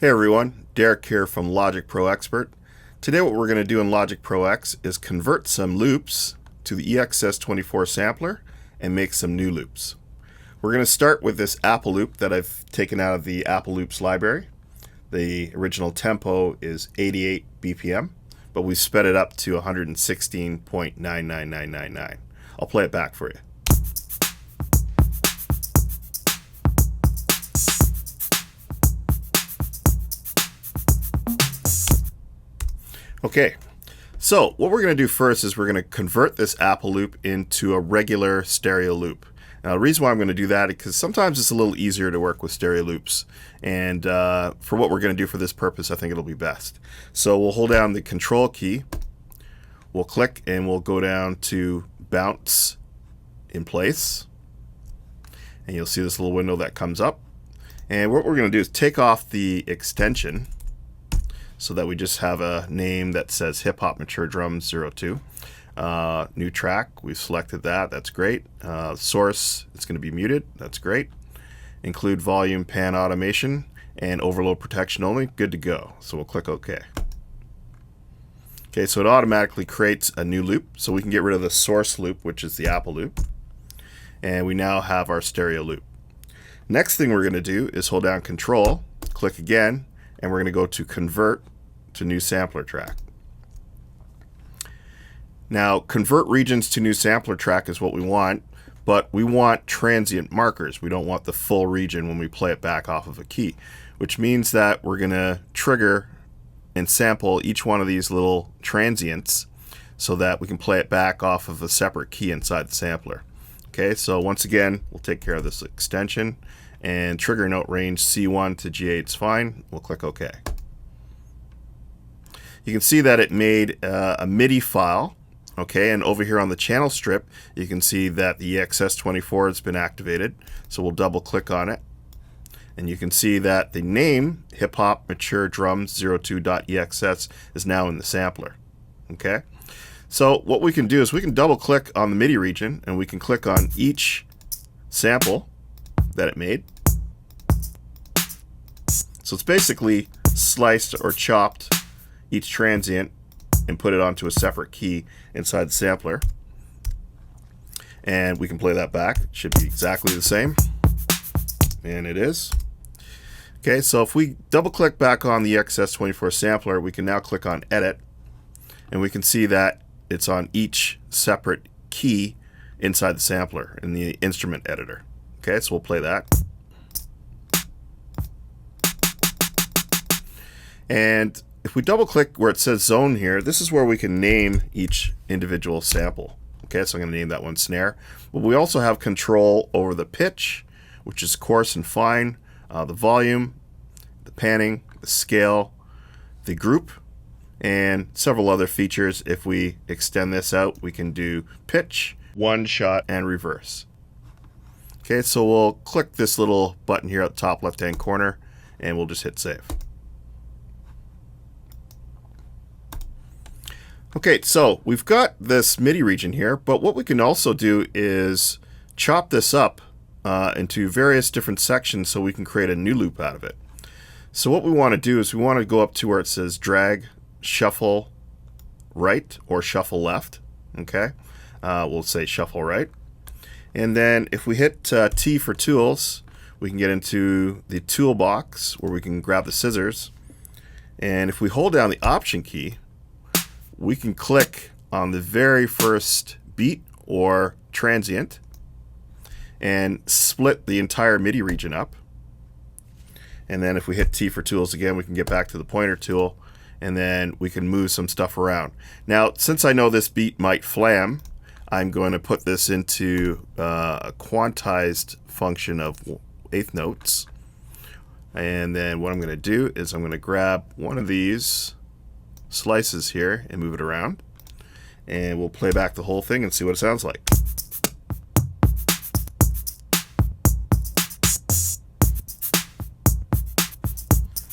Hey everyone, Derek here from Logic Pro Expert. Today what we're going to do in Logic Pro X is convert some loops to the EXS24 sampler and make some new loops. We're going to start with this Apple loop that I've taken out of the Apple Loops library. The original tempo is 88 BPM, but we've sped it up to 116.99999. I'll play it back for you. Okay, so what we're going to do first is we're going to convert this Apple loop into a regular stereo loop. Now the reason why I'm going to do that is because sometimes it's a little easier to work with stereo loops, and for what we're going to do for this purpose I think it'll be best. So we'll hold down the control key, we'll click, and we'll go down to bounce in place, and you'll see this little window that comes up. And what we're going to do is take off the extension so that we just have a name that says Hip Hop Mature Drums 02. New track, we've selected that, that's great. Source, it's going to be muted, that's great. Include volume, pan automation, and overload protection only, good to go. So we'll click OK. Okay, so it automatically creates a new loop, so we can get rid of the source loop, which is the Apple loop. And we now have our stereo loop. Next thing we're going to do is hold down Control, click again, and we're going to go to Convert to New Sampler Track. Now, convert regions to new sampler track is what we want, but we want transient markers. We don't want the full region when we play it back off of a key, which means that we're going to trigger and sample each one of these little transients so that we can play it back off of a separate key inside the sampler. Okay, so once again, we'll take care of this extension, and trigger note range C1 to G8 is fine. We'll click OK. You can see that it made a MIDI file. Okay, and over here on the channel strip, you can see that the EXS24 has been activated. So we'll double click on it. And you can see that the name, Hip Hop Mature Drums 02.exs, is now in the sampler. Okay, so what we can do is we can double click on the MIDI region, and we can click on each sample that it made. So it's basically sliced or chopped each transient and put it onto a separate key inside the sampler. And we can play that back. It should be exactly the same. And it is. Okay, so if we double click back on the EXS24 sampler, we can now click on Edit, and we can see that it's on each separate key inside the sampler in the instrument editor. Okay, so we'll play that. And if we double click where it says zone here, this is where we can name each individual sample. Okay, so I'm going to name that one snare. But we also have control over the pitch, which is coarse and fine, the volume, the panning, the scale, the group, and several other features. If we extend this out, we can do pitch, one shot, and reverse. Okay, so we'll click this little button here at the top left-hand corner, and we'll just hit save. Okay, so we've got this MIDI region here, but what we can also do is chop this up into various different sections so we can create a new loop out of it. So what we want to do is we want to go up to where it says drag, shuffle right, or shuffle left. Okay, we'll say shuffle right. And then if we hit T for tools, we can get into the toolbox where we can grab the scissors. And if we hold down the Option key, we can click on the very first beat or transient and split the entire MIDI region up. And then if we hit T for tools again, we can get back to the pointer tool, and then we can move some stuff around. Now, since I know this beat might flam, I'm going to put this into a quantized function of eighth notes. And then what I'm going to do is I'm going to grab one of these slices here and move it around, and we'll play back the whole thing and see what it sounds like.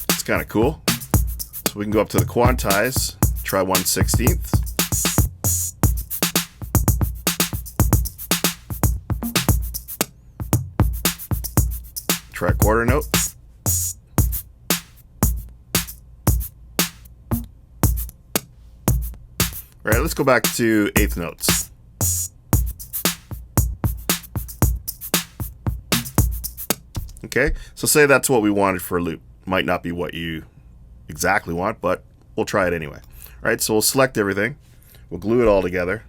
It's kind of cool. So we can go up to the quantize, try 1/16. Try quarter note. All right, let's go back to eighth notes. Okay, so say that's what we wanted for a loop. Might not be what you exactly want, but we'll try it anyway. All right, so we'll select everything. We'll glue it all together.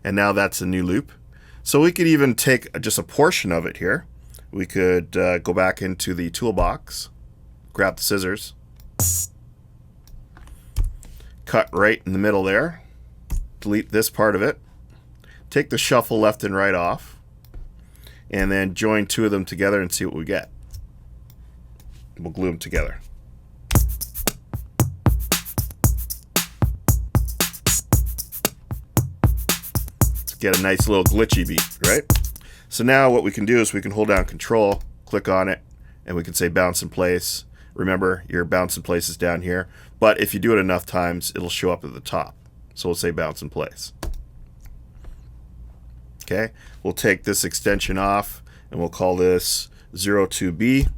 And now that's a new loop. So we could even take just a portion of it here. We could go back into the toolbox, grab the scissors, cut right in the middle there, delete this part of it, take the shuffle left and right off, and then join two of them together and see what we get. We'll glue them together. Get a nice little glitchy beat, right? So now what we can do is we can hold down Control, click on it, and we can say bounce in place. Remember, your bounce in place is down here, but if you do it enough times, it'll show up at the top. So we'll say bounce in place. Okay, we'll take this extension off, and we'll call this 02B.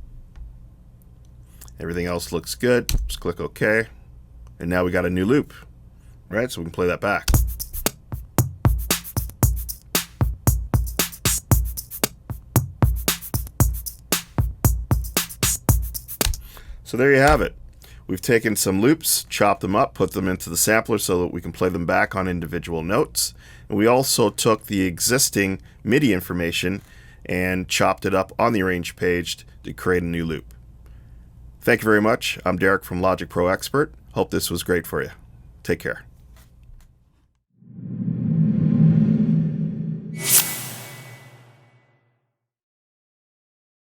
Everything else looks good. Just click OK, and now we got a new loop, right? So we can play that back. So there you have it. We've taken some loops, chopped them up, put them into the sampler so that we can play them back on individual notes. And we also took the existing MIDI information and chopped it up on the arrange page to create a new loop. Thank you very much. I'm Derek from Logic Pro Expert. Hope this was great for you. Take care.